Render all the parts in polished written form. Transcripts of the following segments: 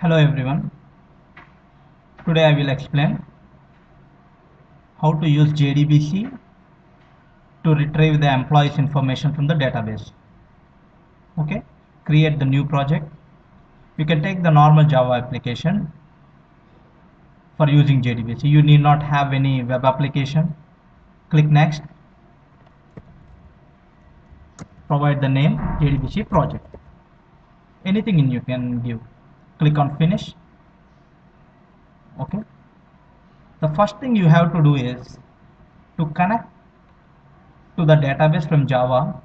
Hello everyone. Today I will explain how to use Jdbc to retrieve the employees information from the database. Okay, create the new project. You can take the normal Java application for using Jdbc. You need not have any web application. Click next. Provide the name Jdbc project. Anything in you can give. Click on finish. Okay. The first thing you have to do is to connect to the database from Java.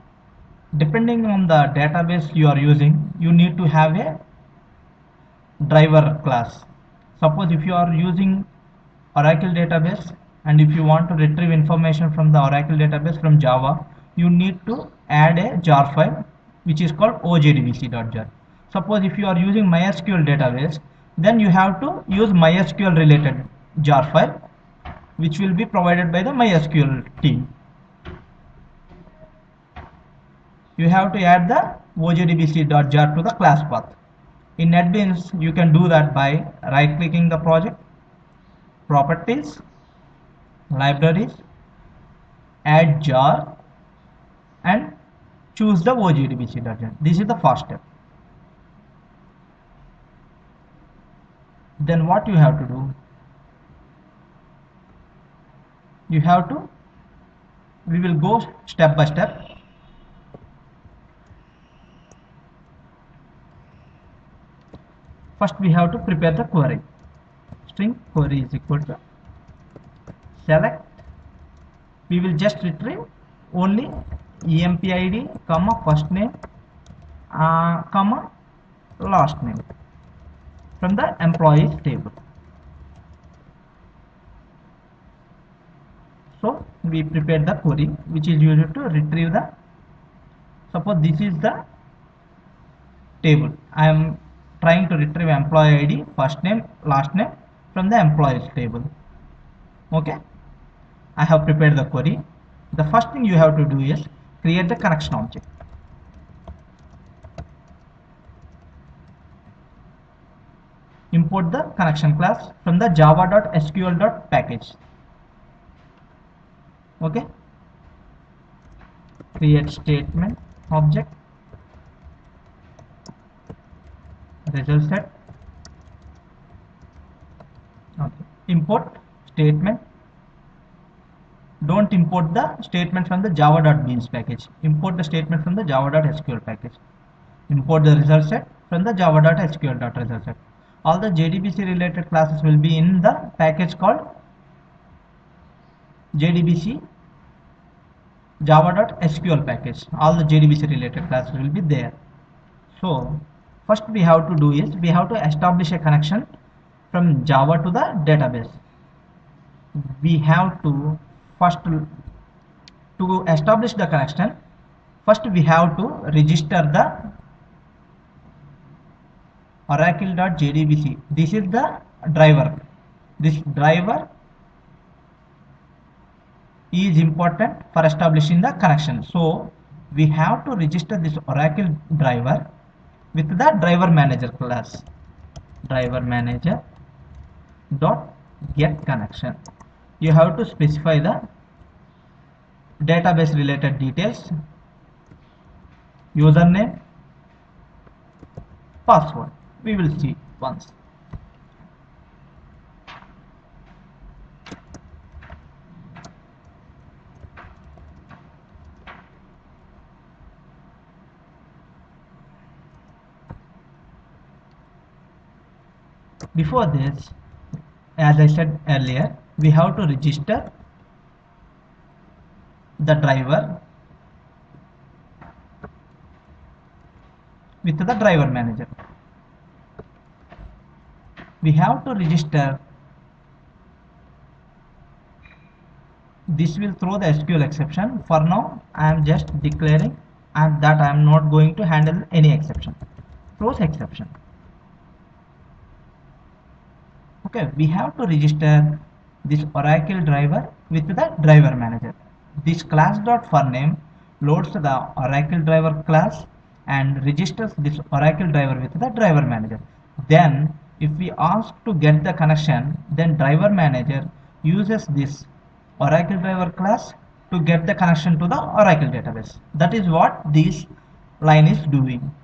Depending on the database you are using, you need to have a driver class. Suppose if you are using Oracle database and if you want to retrieve information from the Oracle database from Java, you need to add a jar file which is called ojdbc.jar. Suppose if you are using MySQL database, then you have to use MySQL related jar file which will be provided by the MySQL team. You have to add the ojdbc.jar to the class path. In NetBeans, you can do that by right clicking the project, properties, libraries, add jar and choose the ojdbc.jar. This is the first step. Then what you have to do? We will go step by step. First we have to prepare the query. String query is equal to select. We will just retrieve only empid, first name, last name from the employees table. So we prepare the query which is used to retrieve the, suppose this is the table. I am trying to retrieve employee ID, first name, last name from the employees table. Okay, I have prepared the query. The first thing you have to do is create the connection object. Import the connection class from the java.sql.package. Okay, create statement object, result set. Okay. Import statement. Don't import the statement from the java.beans package. Import the statement from the java.sql package. Import the result set from the java.sql.result set. All the JDBC related classes will be in the package called Jdbc java.sql package. All the JDBC related classes will be there. So first we have to do is we have to establish a connection from Java to the database. We have to first, to establish the connection, first we have to register the oracle.jdbc. This is the driver. This driver is important for establishing the connection. So we have to register this Oracle driver with the driver manager class. Driver manager dot get connection. You have to specify the database related details, username, password. We will see once. Before this, as I said earlier, we have to register the driver with the driver manager. We have to register. This will throw the SQL exception. For now, I am just declaring that I am not going to handle any exception. Throws exception. Okay, we have to register this Oracle driver with the driver manager. This class.forName loads the Oracle driver class and registers this Oracle driver with the driver manager. Then If we ask to get the connection, then driver manager uses this Oracle driver class to get the connection to the Oracle database. That is what this line is doing.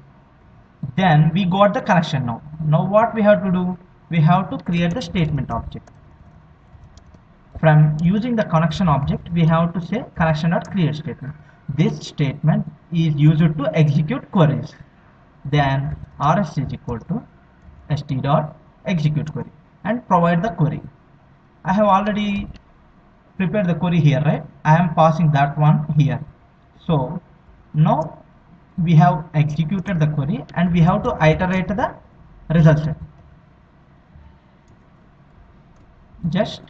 Then we got the connection now. Now what we have to do? We have to create the statement object. From using the connection object, we have to say connection.create statement. This statement is used to execute queries. Then rs is equal to st.execute query and provide the query. I have already prepared the query here, right? I am passing that one here. So now we have executed the query and we have to iterate the result set. Just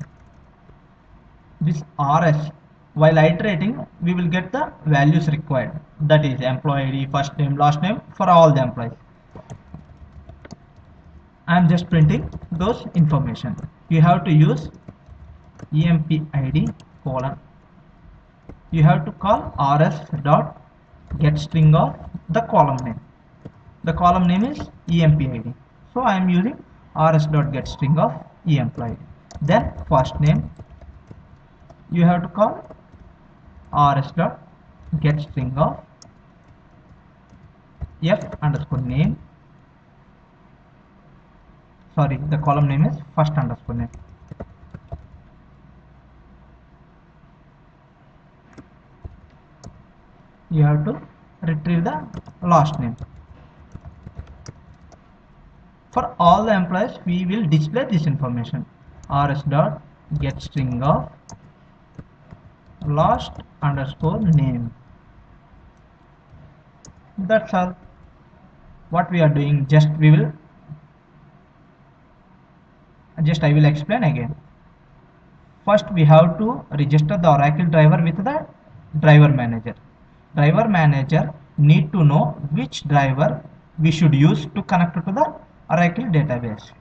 this rs, while iterating we will get the values required, that is employee ID, first name, last name for all the employees. I am just printing those information. You have to use empid colon. You have to call rs dot get string of the column name. The column name is empid. So I am using rs dot get string of employee. Then first name, you have to call rs dot get string of f underscore name. Sorry, the column name is first underscore name. You have to retrieve the last name. For all the employees, we will display this information. rs dot get string of last underscore name. That's all. What we are doing, I will explain again. First we have to register the Oracle driver with the driver manager. Driver manager need to know which driver we should use to connect to the Oracle database.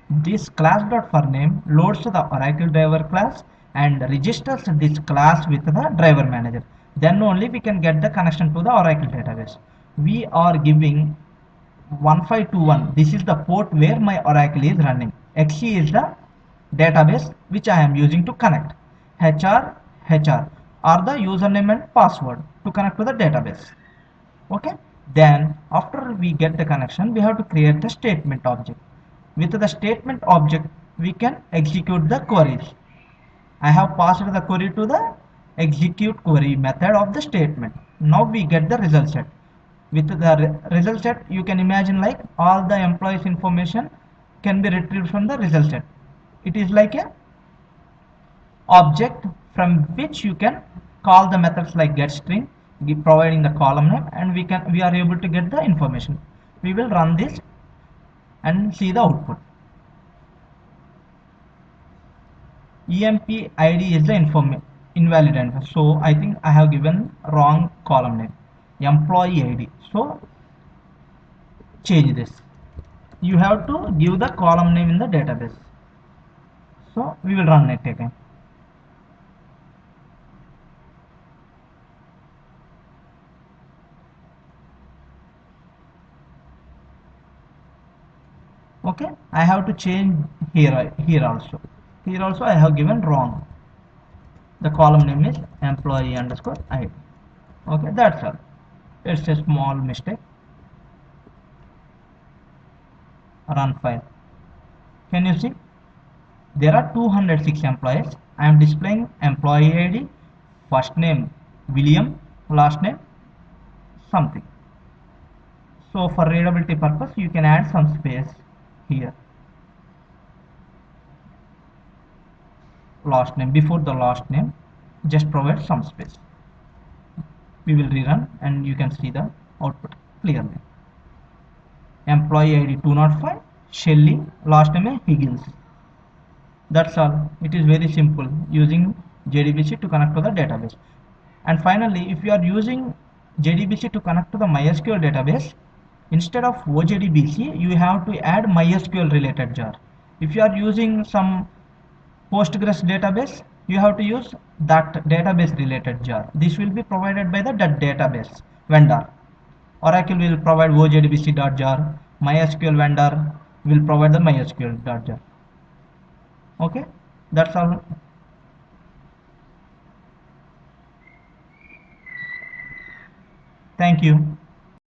This class.forName loads the Oracle driver class and registers this class with the driver manager. Then only we can get the connection to the Oracle database. We are giving 1521. This is the port where my Oracle is running. XE is the database which I am using to connect. HR are the username and password to connect to the database. Okay. Then after we get the connection, we have to create the statement object. With the statement object, we can execute the queries. I have passed the query to the execute query method of the statement. Now we get the result set. With the result set, you can imagine like all the employees information can be retrieved from the result set. It is like a object from which you can call the methods like getString, providing the column name, and we are able to get the information. We will run this and see the output. empid is the invalid info, so I think I have given wrong column name, employee ID. So change this. You have to give the column name in the database. So we will run it again. Okay, I have to change here also. Here also I have given wrong. The column name is employee underscore ID. Okay, that's all. It's a small mistake. Run file. Can you see? There are 206 employees. I am displaying employee ID, first name William, last name something. So for readability purpose, you can add some space here. Last name, before the last name, just provide some space. We will rerun and you can see the output clearly. Employee ID 205, Shelley, last name is Higgins. That's all. It is very simple using JDBC to connect to the database. And finally, if you are using JDBC to connect to the MySQL database, instead of OJDBC, you have to add MySQL related jar. If you are using some Postgres database, you have to use that database related jar. This will be provided by the database vendor. Oracle will provide OJDBC.jar, MySQL vendor will provide the mysql.jar. Okay, that's all. Thank you.